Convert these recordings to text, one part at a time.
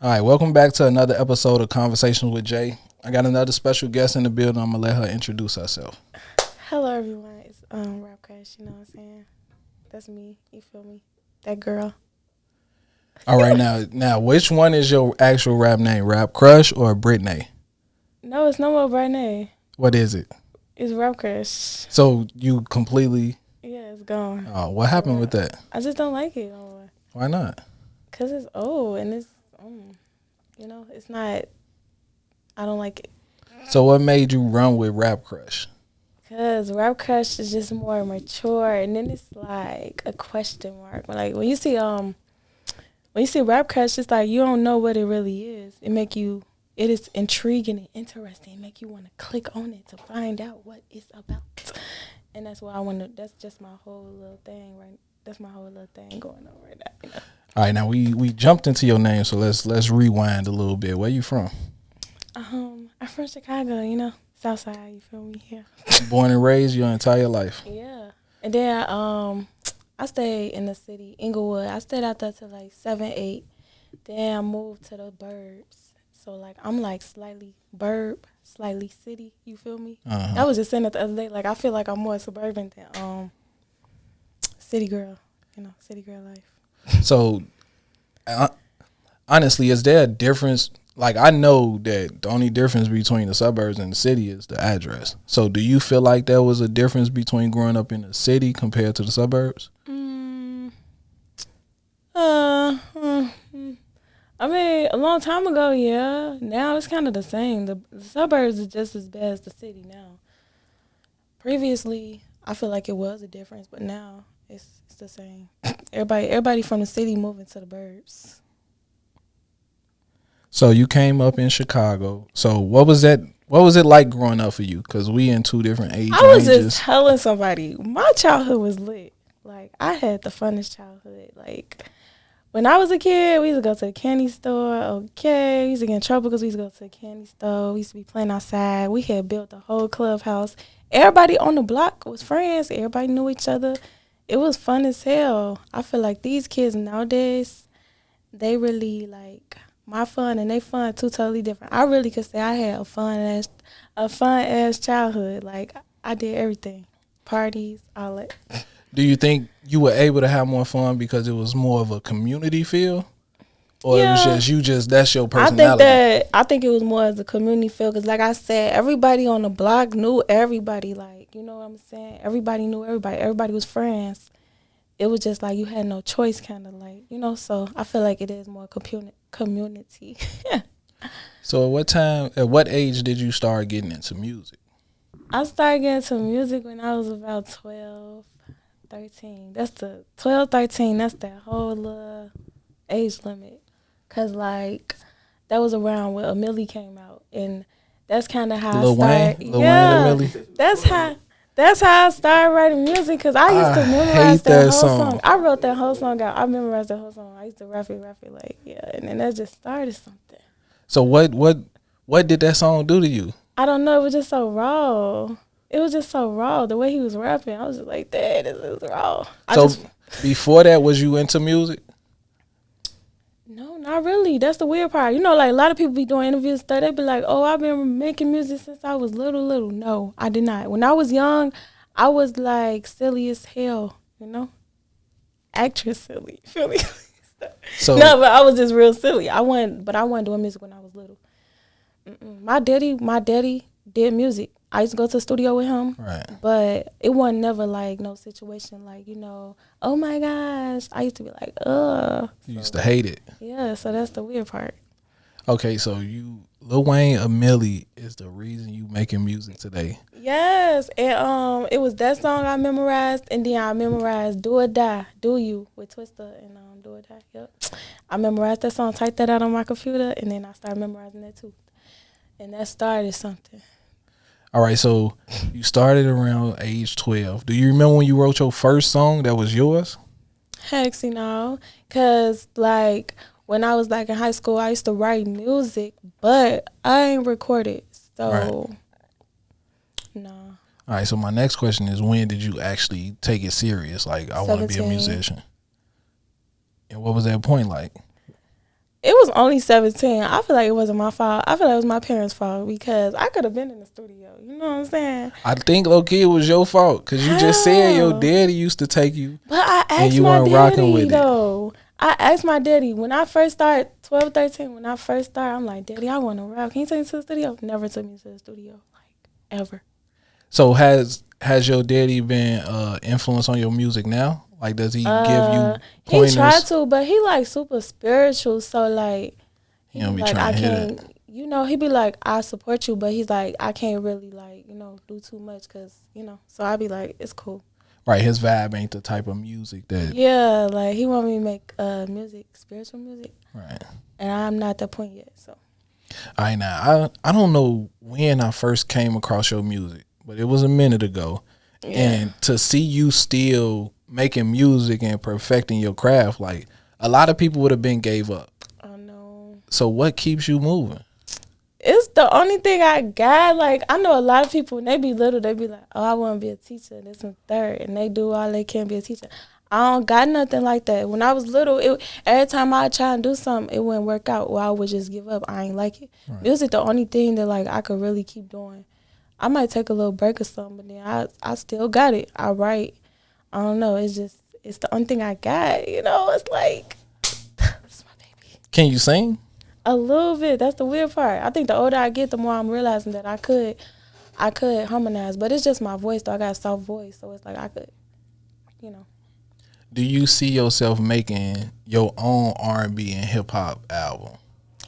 All right, welcome back to another episode of Conversations with Jay. I got another special guest in the building. I'm gonna let her introduce herself. Hello, everyone. It's RapCrush. You know what I'm saying? That's me. You feel me? That girl. All right, now, which one is your actual rap name? RapCrush or Brittany? No, it's no more Brittany. What is it? It's RapCrush. So you completely? Yeah, it's gone. Oh, what happened with that? I just don't like it no more. Why not? Cause it's old and it's, it's not. I don't like it. So what made you run with RapCrush? Cause RapCrush is just more mature, and then it's like a question mark. Like when you see RapCrush, it's like you don't know what it really is. It is intriguing and interesting. It make you want to click on it to find out what it's about. And that's why that's just my whole little thing, right? That's my whole little thing going on right now. All right, now we jumped into your name, so let's rewind a little bit. Where you from? I'm from Chicago, South Side, you feel me? Yeah. Born and raised your entire life. Yeah. And then I stayed in the city, Inglewood. I stayed out there till like 7, 8. Then I moved to the burbs. So like I'm like slightly burb, slightly city, you feel me? Uh-huh. I was just saying it the other day, like I feel like I'm more suburban than city girl, city girl life. So, honestly, is there a difference? Like, I know that the only difference between the suburbs and the city is the address. So, do you feel like there was a difference between growing up in the city compared to the suburbs? I mean, a long time ago, yeah. Now it's kind of the same. The suburbs is just as bad as the city now. Previously, I feel like it was a difference, but now it's the same. Everybody from the city moving to the burbs. So you came up in Chicago. So what was that? What was it like growing up for you? Because we in two different age I was ranges. just telling somebody, my childhood was lit. Like, I had the funnest childhood. Like, when I was a kid, we used to go to the candy store. Okay, we used to get in trouble because we used to go to the candy store. We used to be playing outside. We had built the whole clubhouse. Everybody on the block was friends. Everybody knew each other. It was fun as hell. I feel like these kids nowadays, they really like my fun and they fun two totally different. I really could say I had a fun ass childhood. Like I did everything, parties, all that. Do you think you were able to have more fun because it was more of a community feel, or it was just that's your personality? I think it was more as a community feel because, like I said, everybody on the block knew everybody. Like, you know what I'm saying? Everybody knew everybody. Everybody was friends. It was just like you had no choice, kind of like, So I feel like it is more community. So at what age did you start getting into music? I started getting into music when I was about 12, 13. That's the 12, 13. That's that whole little age limit. Cause like that was around when Millie came out, and that's kind of how I started. Lil Wayne and Millie. That's how I started writing music. Cause I used to memorize that whole song. I wrote that whole song out. I memorized that whole song. I used to rap it like and then that just started something. So what did that song do to you? I don't know. It was just so raw. It was just so raw. The way he was rapping, I was just like, "Dad, this is raw." Before that, was you into music? No, not really. That's the weird part. Like a lot of people be doing interviews and stuff. They be like, "Oh, I've been making music since I was little." No, I did not. When I was young, I was like silly as hell. Actress silly. Feel me? So no, but I was just real silly. I wasn't doing music when I was little. My daddy did music. I used to go to the studio with him, right? But it wasn't never like no situation like oh my gosh. I used to be like, ugh. You used to hate it. Yeah, so that's the weird part. Okay, so Lil Wayne or Millie is the reason you making music today. Yes, and it was that song I memorized, and then I memorized "Do or Die," "Do You" with Twista and "Do or Die." Yep, I memorized that song, typed that out on my computer, and then I started memorizing that too, and that started something. All right, so you started around age 12. Do you remember when you wrote your first song that was yours? Heck, because like when I was like in high school, I used to write music, but I ain't recorded, so no. All right, so my next question is, when did you actually take it serious? Like, I want to be a musician. And what was that point like? it was only 17. I feel like it wasn't my fault. I feel like it was my parents' fault because I could have been in the studio. You know what I'm saying? I think low key it was your fault because you just said your daddy used to take you, but I and asked you my weren't rocking with daddy though. I asked my daddy when I first started 12, 13. When I first started, I'm like, Daddy, I want to rap. Can you take me to the studio? Never took me to the studio, like ever. So has your daddy been influence on your music now? Like, does he give you pointers? He tried to, but he like super spiritual, so like He don't be like trying I to hit can't. it. You know, he be like, I support you, but he's like, I can't really like do too much because So I be like, it's cool. Right, his vibe ain't the type of music that. Yeah, like he want me to make music, spiritual music. Right. And I'm not at that point yet. So. All right, now I don't know when I first came across your music, but it was a minute ago, and to see you still making music and perfecting your craft, like a lot of people would have been gave up. I know. So what keeps you moving? It's the only thing I got. Like, I know a lot of people, when they be little, they be like, oh, I want to be a teacher, this and third. And they do all they can be a teacher. I don't got nothing like that. When I was little, every time I try and do something, it wouldn't work out, or I would just give up. I ain't like it. Right. Music the only thing that, like, I could really keep doing. I might take a little break or something, but then I still got it. I write. I don't know. It's the only thing I got. It's like, it's my baby. Can you sing? A little bit. That's the weird part. I think the older I get, the more I'm realizing that I could harmonize. But it's just my voice, though. I got a soft voice, so it's like I could. Do you see yourself making your own R&B and hip hop album?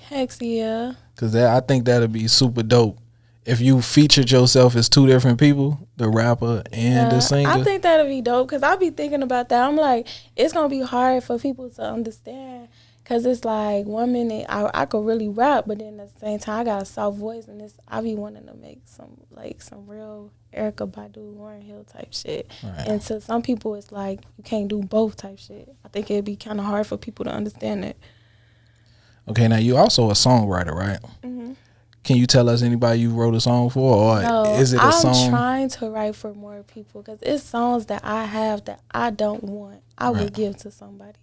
Heck yeah. Because I think that'd be super dope. If you featured yourself as two different people, the rapper and the singer. I think that'd be dope because I be thinking about that. I'm like, it's going to be hard for people to understand because it's like 1 minute I could really rap, but then at the same time I got a soft voice and I be wanting to make some real Erykah Badu, Lauryn Hill type shit. Right. And to some people it's like you can't do both type shit. I think it'd be kind of hard for people to understand that. Okay, now you also a songwriter, right? Mm-hmm. Can you tell us anybody you wrote a song for, or no, is it a song? I'm trying to write for more people because it's songs that I have that I don't want. I would give to somebody.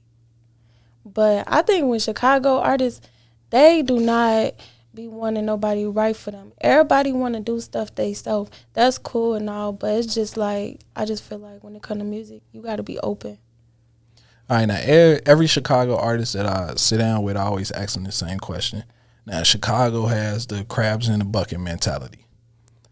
But I think when Chicago artists, they do not be wanting nobody write for them. Everybody want to do stuff they self. That's cool and all, but it's just like, I just feel like when it comes to music, you got to be open. All right, now every Chicago artist that I sit down with, I always ask them the same question. Now, Chicago has the crabs in the bucket mentality.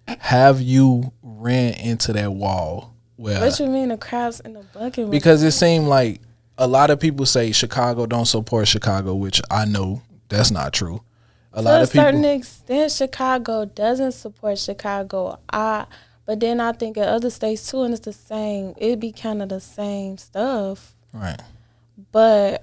Have you ran into that wall? What you mean the crabs in the bucket? Because it seemed like a lot of people say Chicago don't support Chicago, which I know that's not true. To a certain extent, Chicago doesn't support Chicago. But then I think in other states too, and it's the same. It'd be kind of the same stuff. Right. But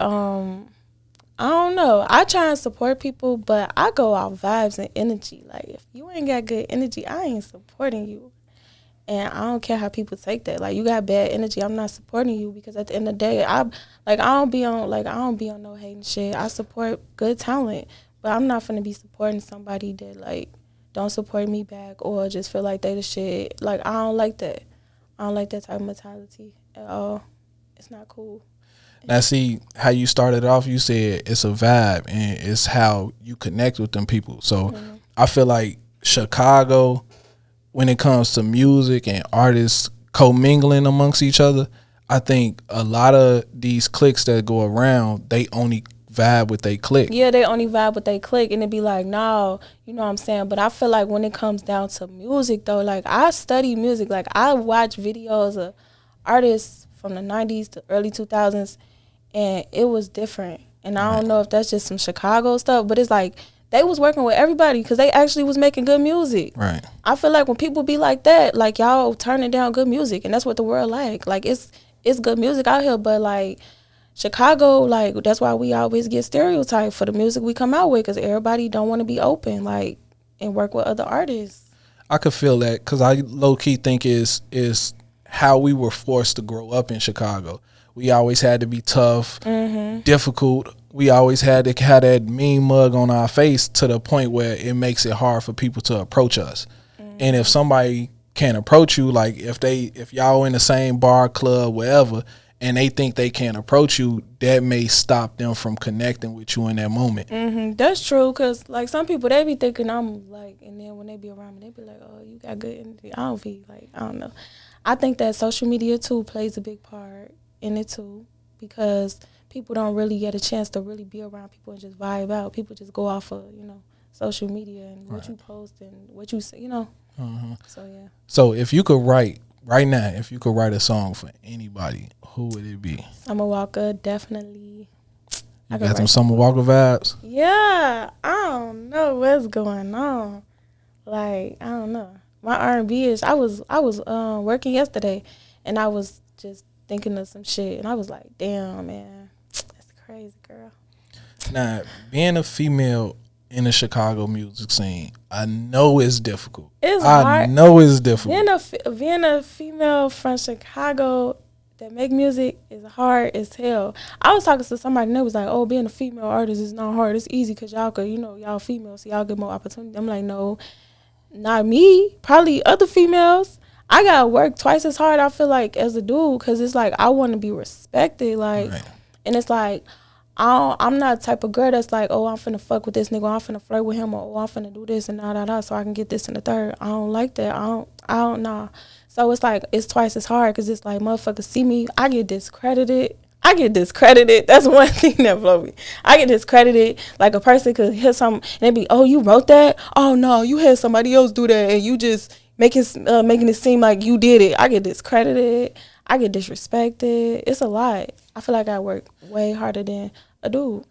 I don't know. I try and support people, but I go off vibes and energy. Like, if you ain't got good energy, I ain't supporting you. And I don't care how people take that. Like, you got bad energy, I'm not supporting you because at the end of the day, I don't be on no hating shit. I support good talent, but I'm not finna be supporting somebody that like don't support me back or just feel like they the shit. Like, I don't like that. I don't like that type of mentality at all. It's not cool. Now, see how you started off. You said it's a vibe and it's how you connect with them people. So I feel like Chicago, when it comes to music and artists commingling amongst each other, I think a lot of these cliques that go around, they only vibe with they clique. Yeah, they only vibe with they clique, and it be like, no, you know what I'm saying? But I feel like when it comes down to music, though, like, I study music. Like, I watch videos of artists from the 90s to early 2000s, and it was different. And I don't know if that's just some Chicago stuff, but it's like, they was working with everybody because they actually was making good music. Right. I feel like when people be like that, like, y'all turning down good music, and that's what the world like. Like, it's good music out here, but like Chicago, like, that's why we always get stereotyped for the music we come out with because everybody don't want to be open, like, and work with other artists. I could feel that because I low key think is how we were forced to grow up in Chicago. We always had to be tough, difficult. We always had to have that mean mug on our face to the point where it makes it hard for people to approach us. And if somebody can't approach you, like if y'all in the same bar, club, wherever, and they think they can't approach you, that may stop them from connecting with you in that moment. That's true, because, like, some people, they be thinking I'm, like, and then when they be around me, they be like, oh, you got good energy. I don't be, like, I don't know. I think that social media, too, plays a big part in it, too, because people don't really get a chance to really be around people and just vibe out. People just go off of, social media and what you post and what you say, So, yeah. So if you could write, right now, if you could write a song for anybody, who would it be? Summer Walker, definitely. You got some Summer Walker vibes? Yeah, I don't know what's going on. Like, I don't know. My R&B is. I was working yesterday, and I was just thinking of some shit, and I was like, damn, man, that's crazy, girl. Now, being a female in the Chicago music scene, I know it's difficult. It's hard. I know it's difficult. Being a female from Chicago that make music is hard as hell. I was talking to somebody and they was like, oh, being a female artist is not hard. It's easy because y'all could, y'all females, so y'all get more opportunity. I'm like, no, not me. Probably other females. I got to work twice as hard, I feel like, as a dude, because it's like I want to be respected. Like, right. And it's like, I'm not the type of girl that's like, oh, I'm finna fuck with this nigga, I'm finna flirt with him, or oh, I'm finna do this and da so I can get this and the third. I don't like that. I don't know. So it's like, it's twice as hard because it's like, motherfuckers see me, I get discredited. That's one thing that blow me. I get discredited. Like, a person could hear something and they be, oh, you wrote that? Oh, no, you had somebody else do that and you just making it seem like you did it. I get discredited. I get disrespected. It's a lot. I feel like I work way harder than a dude.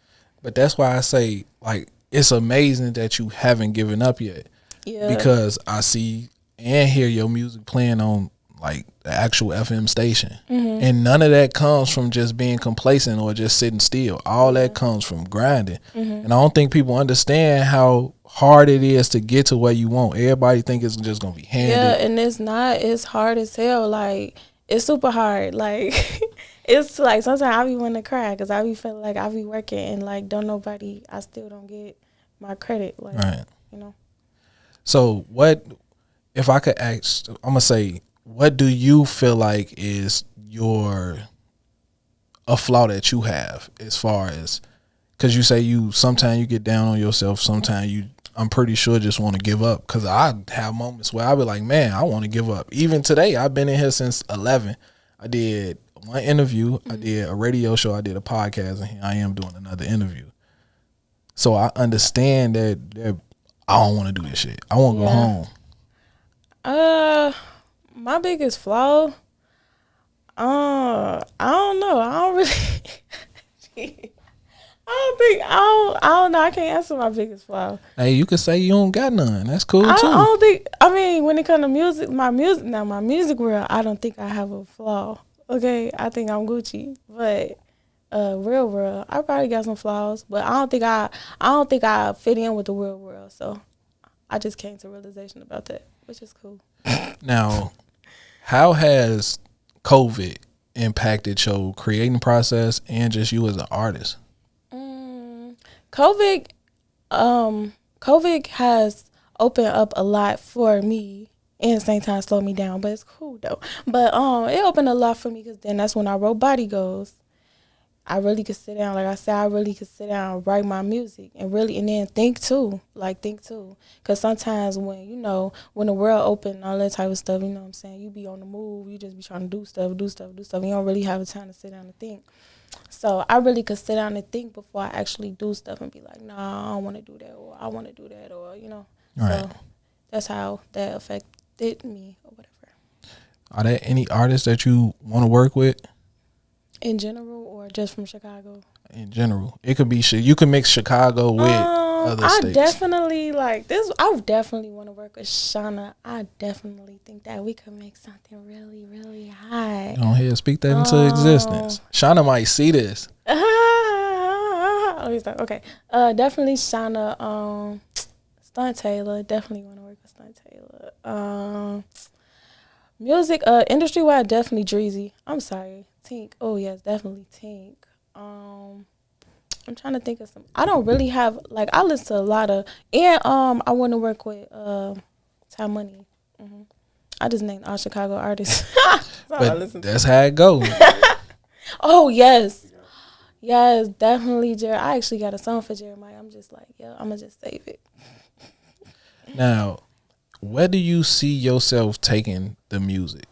But that's why I say, like, it's amazing that you haven't given up yet. Yeah. Because I see and hear your music playing on, like, the actual FM station. And none of that comes from just being complacent or just sitting still. All that comes from grinding. And I don't think people understand how hard it is to get to where you want. Everybody think it's just going to be handed. Yeah, and it's not. It's hard as hell. Like, it's super hard. Like, it's like sometimes I be wanting to cry because I be feeling like I be working and, like, I still don't get my credit. Like, right. So what, if I could ask, I'm going to say, what do you feel like is a flaw that you have as far as, because you say sometimes you get down on yourself, sometimes I'm pretty sure just want to give up, because I have moments where I be like, man, I want to give up. Even today, I've been in here since 11. I did one interview, I did a radio show, I did a podcast, and here I am doing another interview. So I understand that I don't want to do this shit. I want to go home. My biggest flaw, I don't know. I don't really. I don't know. I can't answer my biggest flaw. Hey, you could say you don't got none. That's cool too. I don't think. I mean, when it comes to music, my music world, I don't think I have a flaw. Okay, I think I'm Gucci, but real world, I probably got some flaws, but I don't think I fit in with the real world. So I just came to realization about that, which is cool. Now, how has COVID impacted your creating process and just you as an artist? COVID has opened up a lot for me and at the same time slowed me down, but it's cool though. But it opened a lot for me because then that's when I wrote Body Goes. I really could sit down, like I said, and write my music and then think too. Because sometimes when the world open and all that type of stuff, you know what I'm saying, you be on the move, you just be trying to do stuff. You don't really have the time to sit down and think. So I really could sit down and think before I actually do stuff and be like, nah, I don't want to do that, or I want to do that, or, Right. So that's how that affected me or whatever. Are there any artists that you want to work with? In general, or just from Chicago? In general. It could be, you can mix Chicago with other states. I definitely like this. I definitely want to work with Shauna. I definitely think that we could make something really, really high. Go ahead, speak that into existence. Shauna might see this. Okay. Definitely Shauna. Stunt Taylor. Definitely want to work with Stunt Taylor. Music, industry-wide, definitely Dreezy. I'm sorry. Tink. Oh, yes, definitely Tink. I'm trying to think of some. I don't really have, like, I listen to a lot of, and I want to work with Ty Money. I just named all Chicago artists. But that's how it goes. Oh yes, yes, definitely, I actually got a song for Jeremiah. I'm just like, yo, I'm gonna just save it. Now, where do you see yourself taking the music?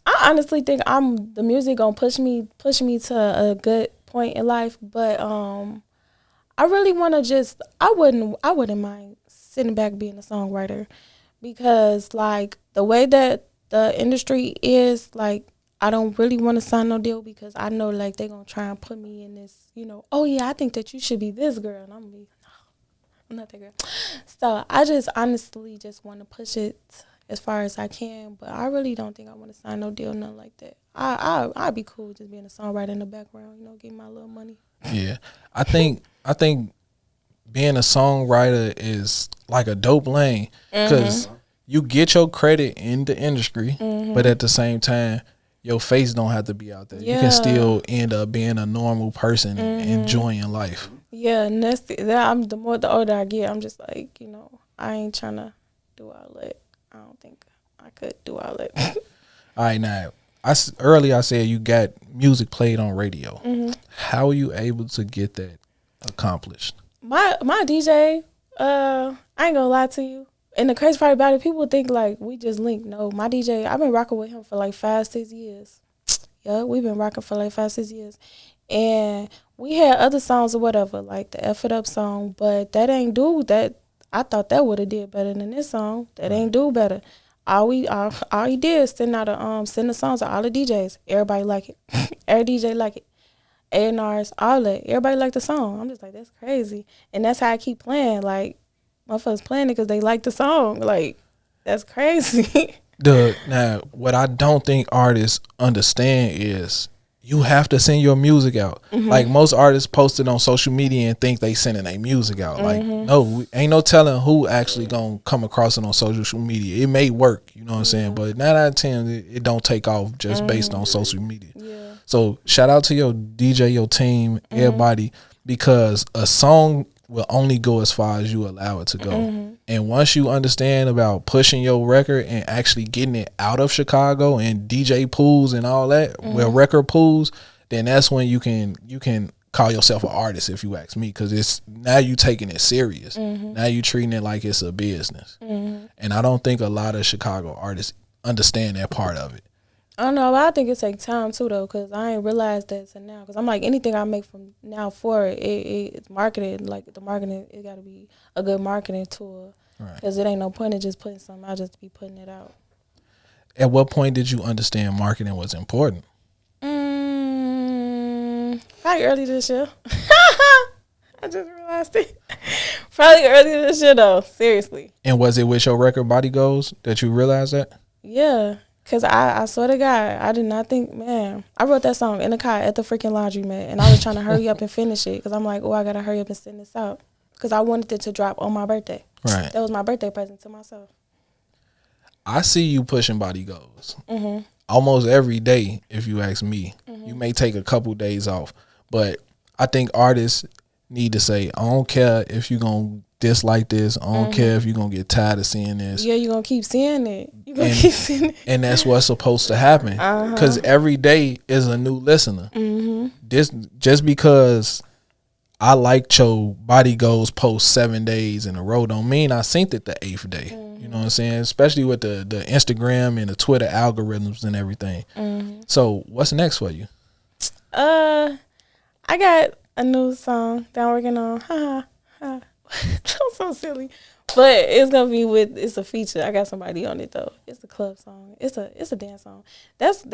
I honestly think the music gonna push me to a good point in life, but I really want to I wouldn't mind sitting back being a songwriter, because like the way that the industry is, like I don't really want to sign no deal, because I know like they're going to try and put me in this, oh yeah, I think that you should be this girl, and I'm gonna be, no, I'm not that girl. So I just honestly just want to push it as far as I can, but I really don't think I want to sign no deal, nothing like that. I'd be cool just being a songwriter in the background, getting my little money. Yeah, I think being a songwriter is like a dope lane, because you get your credit in the industry, but at the same time, your face don't have to be out there. Yeah. You can still end up being a normal person, enjoying life. Yeah, and the older I get, I'm just like, I ain't trying to do all that. I don't think I could do all that. All right, now earlier I said you got music played on radio. How are you able to get that accomplished? My DJ, I ain't gonna lie to you. And the crazy part about it, people think like we just linked. No, my DJ, I've been rocking with him for like 5-6 years. Yeah, we've been rocking for like 5-6 years. And we had other songs or whatever, like the F It Up song, but that ain't do that. I thought that would have did better than this song. That ain't do better. All he did is send the songs to all the DJs. Everybody like it. Every DJ like it. A&Rs, all that. Everybody like the song. I'm just like, that's crazy. And that's how I keep playing. Like, motherfuckers playing it because they like the song. Like, that's crazy. Now, what I don't think artists understand is you have to send your music out. Like, most artists post it on social media and think they sending their music out. Like, no, ain't no telling who actually gonna come across it on social media. It may work, you know what I'm saying? But 9 out of 10, it don't take off just based on social media. Yeah. So shout out to your DJ, your team, everybody, because a song will only go as far as you allow it to go. And once you understand about pushing your record and actually getting it out of Chicago and DJ pools and all that, well, record pools, then that's when you can call yourself an artist, if you ask me, because it's now you taking it serious. Now you treating it like it's a business. And I don't think a lot of Chicago artists understand that part of it. I don't know, but I think it takes time too, though, because I ain't realized that to now. Because I'm like, anything I make from now forward, it's marketed. Like, the marketing, it got to be a good marketing tool. Because it ain't no point in just putting something out just to be putting it out. At what point did you understand marketing was important? Probably early this year. I just realized it. Probably early this year, though. Seriously. And was it with your record Body Goals that you realized that? Yeah. Because I swear to God, I did not think, man, I wrote that song in the car at the freaking laundromat, and I was trying to hurry up and finish it because I'm like, I got to hurry up and send this out because I wanted it to drop on my birthday. Right. That was my birthday present to myself. I see you pushing Body Goals almost every day, if you ask me. You may take a couple days off, but I think artists need to say, I don't care if you're going to dislike this. I don't care if you're going to get tired of seeing this. Yeah, you're going to keep seeing it. You're going to keep seeing it. And that's what's supposed to happen. Because every day is a new listener. Just because I liked your Body Goals post 7 days in a row don't mean I synced it the 8th day. You know what I'm saying? Especially with the Instagram and the Twitter algorithms and everything. So what's next for you? I got a new song that I'm working on. That's so silly, but it's gonna be it's a feature. I got somebody on it though. It's a club song. It's a dance song. That's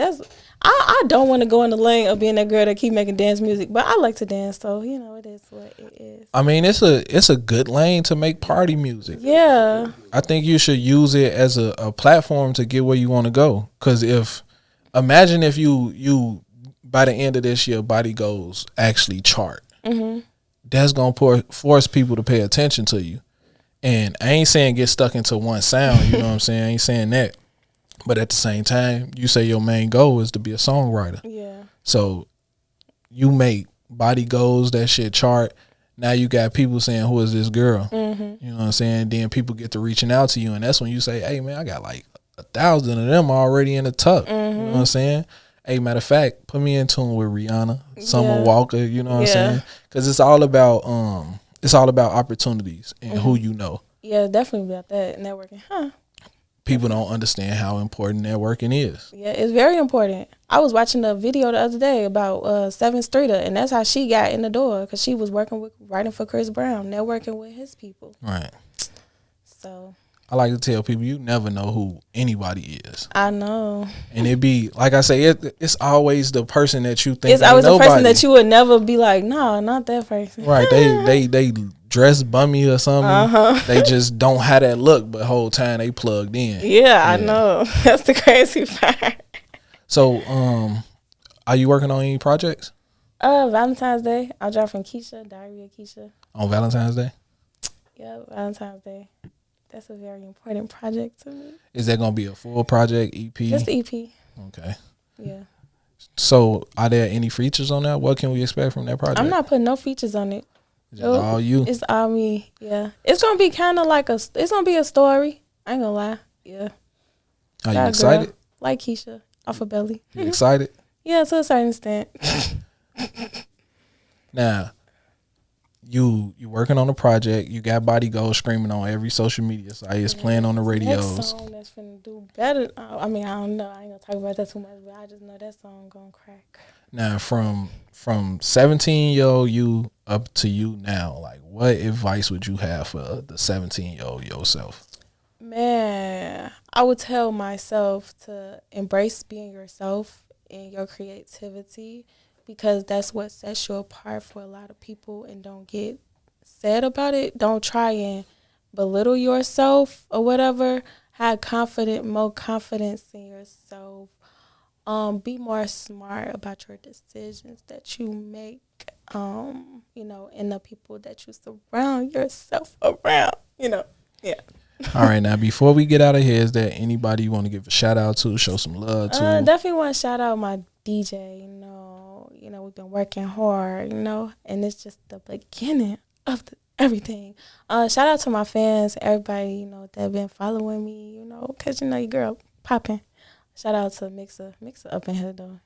I don't want to go in the lane of being that girl that keep making dance music, but I like to dance, so it is what it is. I mean, it's a good lane to make party music. Yeah, I think you should use it as a platform to get where you want to go. Because imagine if you by the end of this year, Body Goals actually chart. That's going to force people to pay attention to you. And I ain't saying get stuck into one sound, you know what I'm saying? I ain't saying that. But at the same time, you say your main goal is to be a songwriter. Yeah. So you make Body Goals, that shit chart. Now you got people saying, who is this girl? You know what I'm saying? Then people get to reaching out to you. And that's when you say, hey, man, I got like 1,000 of them already in the tuck. You know what I'm saying? Hey, matter of fact, put me in tune with Rihanna, Summer Yeah. Walker. You know what I'm Yeah. saying? Because it's all about opportunities and who you know. Yeah, definitely about that networking. Huh? People don't understand how important networking is. Yeah, it's very important. I was watching a video the other day about Seven Streeter, and that's how she got in the door because she was writing for Chris Brown, networking with his people. Right. So I like to tell people you never know who anybody is. I know. And it be, like I say, it's always the person that you think It's always ain't the person nobody. that you would never be like, no, not that person. Right. They dress bummy or something. They just don't have that look, but whole time they plugged in. Yeah, I know. That's the crazy part. So, are you working on any projects? Valentine's Day. I'll drop from Keisha, Diary of Keisha. On Valentine's Day? Yeah, Valentine's Day. That's a very important project to me. Is that gonna be a full project, EP? Just the EP. Okay. Yeah. So, are there any features on that? What can we expect from that project? I'm not putting no features on it. Is it all you? It's all me. Yeah. It's gonna be kind of like it's gonna be a story. I ain't gonna lie. Yeah. Are you Got a excited? girl, like Keisha, off of Belly. You excited? Yeah, to a certain extent. Now, you working on a project. You got Body Gold screaming on every social media site. It's playing on the radios. Next song that's finna do better. I mean, I don't know. I ain't gonna talk about that too much, but I just know that song gonna crack. Now, from 17-year-old you up to you now, like, what advice would you have for the 17-year-old yourself? Man, I would tell myself to embrace being yourself and your creativity, because that's what sets you apart for a lot of people, and don't get sad about it. Don't try and belittle yourself or whatever. Have more confidence in yourself. Be more smart about your decisions that you make, and the people that you surround yourself around, yeah. All right, now, before we get out of here, is there anybody you want to give a shout out to, show some love to? Definitely want to shout out my DJ. We've been working hard, and it's just the beginning of everything. Shout out to my fans, everybody, that been following me, because your girl popping. Shout out to Mixer up in here though,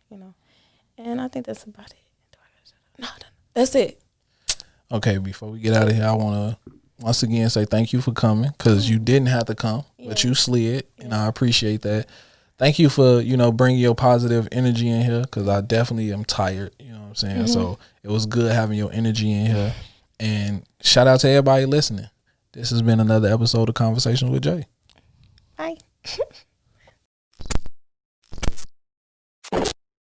and I think that's about it. No, that's it. Okay, before we get out of here, I want to once again say thank you for coming, because you didn't have to come, but you slid, and I appreciate that. Thank you for, bringing your positive energy in here, because I definitely am tired, you know what I'm saying? So it was good having your energy in here. And shout out to everybody listening. This has been another episode of Conversations with Jay. Bye.